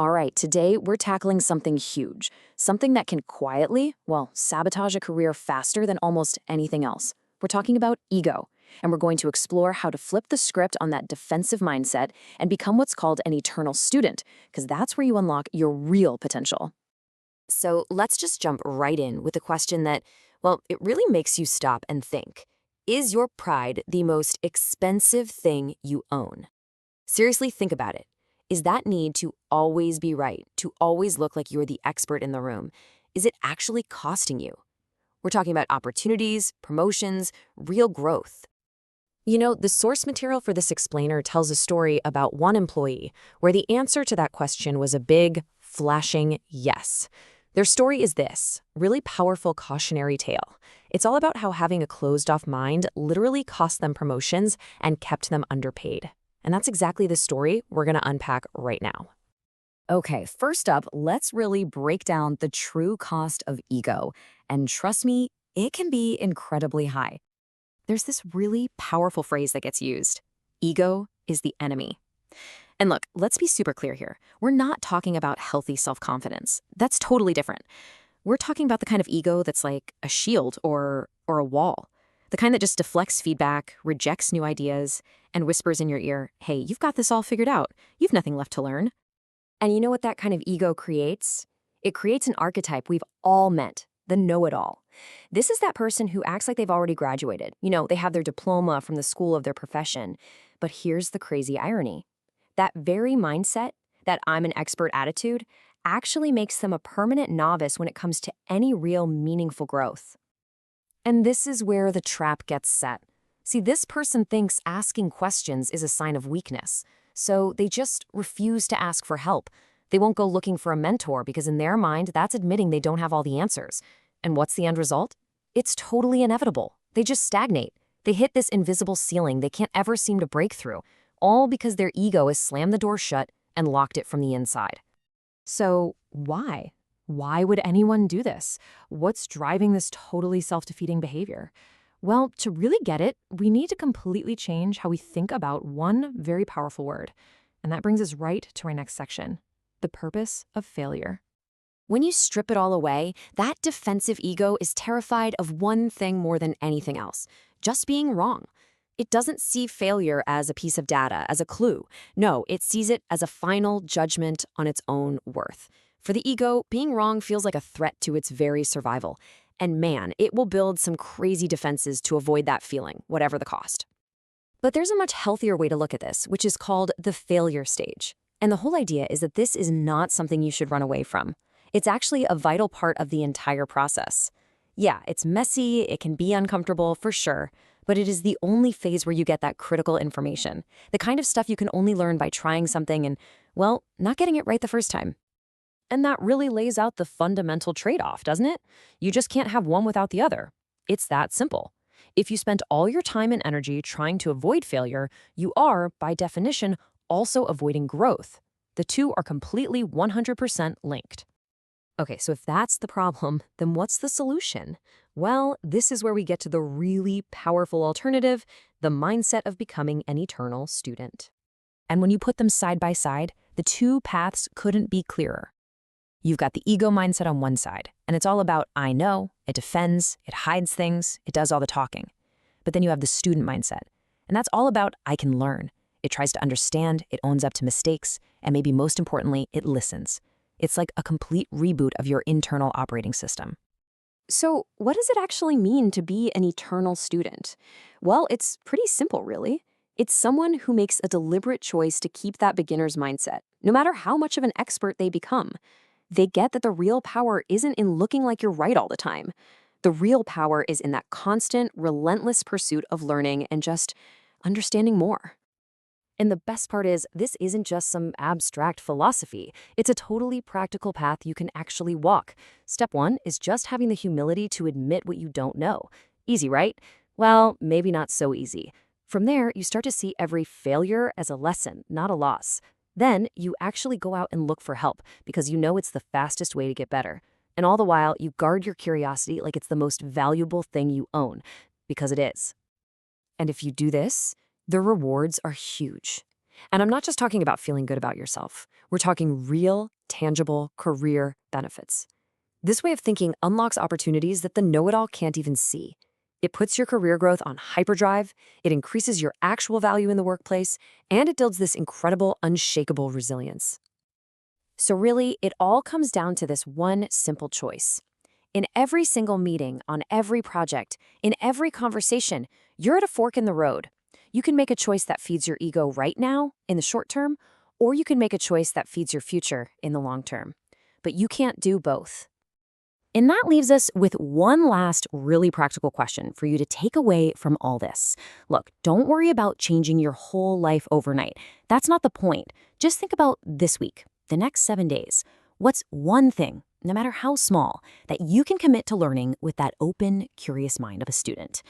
All right, today we're tackling something huge, something that can quietly, well, sabotage a career faster than almost anything else. We're talking about ego, and we're going to explore how to flip the script on that defensive mindset and become what's called an eternal student, because that's where you unlock your real potential. So let's just jump right in with the question that, well, it really makes you stop and think. Is your pride the most expensive thing you own? Seriously, think about it. Is that need to always be right, to always look like you're the expert in the room, is it actually costing you? We're talking about opportunities, promotions, real growth. You know, the source material for this explainer tells a story about one employee where the answer to that question was a big, flashing yes. Their story is this really powerful cautionary tale. It's all about how having a closed-off mind literally cost them promotions and kept them underpaid. And that's exactly the story we're going to unpack right now. Okay, first up, let's really break down the true cost of ego. And trust me, it can be incredibly high. There's this really powerful phrase that gets used. Ego is the enemy. And look, let's be super clear here. We're not talking about healthy self-confidence. That's totally different. We're talking about the kind of ego that's like a shield or a wall. The kind that just deflects feedback, rejects new ideas, and whispers in your ear, hey, you've got this all figured out. You've nothing left to learn. And you know what that kind of ego creates? It creates an archetype we've all met, the know-it-all. This is that person who acts like they've already graduated. You know, they have their diploma from the school of their profession. But here's the crazy irony. That very mindset, that I'm an expert attitude, actually makes them a permanent novice when it comes to any real meaningful growth. And this is where the trap gets set. See, this person thinks asking questions is a sign of weakness, so they just refuse to ask for help. They won't go looking for a mentor because in their mind, that's admitting they don't have all the answers. And what's the end result? It's totally inevitable. They just stagnate. They hit this invisible ceiling they can't ever seem to break through, all because their ego has slammed the door shut and locked it from the inside. So why? Why would anyone do this? What's driving this totally self-defeating behavior? Well, to really get it, we need to completely change how we think about one very powerful word. And that brings us right to our next section, the purpose of failure. When you strip it all away, that defensive ego is terrified of one thing more than anything else, just being wrong. It doesn't see failure as a piece of data, as a clue. No, it sees it as a final judgment on its own worth. For the ego, being wrong feels like a threat to its very survival. And man, it will build some crazy defenses to avoid that feeling, whatever the cost. But there's a much healthier way to look at this, which is called the failure stage. And the whole idea is that this is not something you should run away from. It's actually a vital part of the entire process. Yeah, it's messy, it can be uncomfortable, for sure, but it is the only phase where you get that critical information, the kind of stuff you can only learn by trying something and, well, not getting it right the first time. And that really lays out the fundamental trade-off, doesn't it? You just can't have one without the other. It's that simple. If you spend all your time and energy trying to avoid failure, you are, by definition, also avoiding growth. The two are completely 100% linked. Okay, so if that's the problem, then what's the solution? Well, this is where we get to the really powerful alternative, the mindset of becoming an eternal student. And when you put them side by side, the two paths couldn't be clearer. You've got the ego mindset on one side, and it's all about I know, it defends, it hides things, it does all the talking. But then you have the student mindset, and that's all about I can learn. It tries to understand, it owns up to mistakes, and maybe most importantly, it listens. It's like a complete reboot of your internal operating system. So what does it actually mean to be an eternal student? Well, it's pretty simple, really. It's someone who makes a deliberate choice to keep that beginner's mindset, no matter how much of an expert they become. They get that the real power isn't in looking like you're right all the time. The real power is in that constant, relentless pursuit of learning and just understanding more. And the best part is, this isn't just some abstract philosophy. It's a totally practical path you can actually walk. Step one is just having the humility to admit what you don't know. Easy, right? Well, maybe not so easy. From there, you start to see every failure as a lesson, not a loss. Then you actually go out and look for help because you know it's the fastest way to get better. And all the while, you guard your curiosity like it's the most valuable thing you own, because it is. And if you do this, the rewards are huge. And I'm not just talking about feeling good about yourself. We're talking real, tangible career benefits. This way of thinking unlocks opportunities that the know-it-all can't even see. It puts your career growth on hyperdrive, it increases your actual value in the workplace, and it builds this incredible, unshakable resilience. So really, it all comes down to this one simple choice. In every single meeting, on every project, in every conversation, you're at a fork in the road. You can make a choice that feeds your ego right now, in the short term, or you can make a choice that feeds your future in the long term. But you can't do both. And that leaves us with one last really practical question for you to take away from all this. Look, don't worry about changing your whole life overnight. That's not the point. Just think about this week, the next 7 days. What's one thing, no matter how small, that you can commit to learning with that open, curious mind of a student?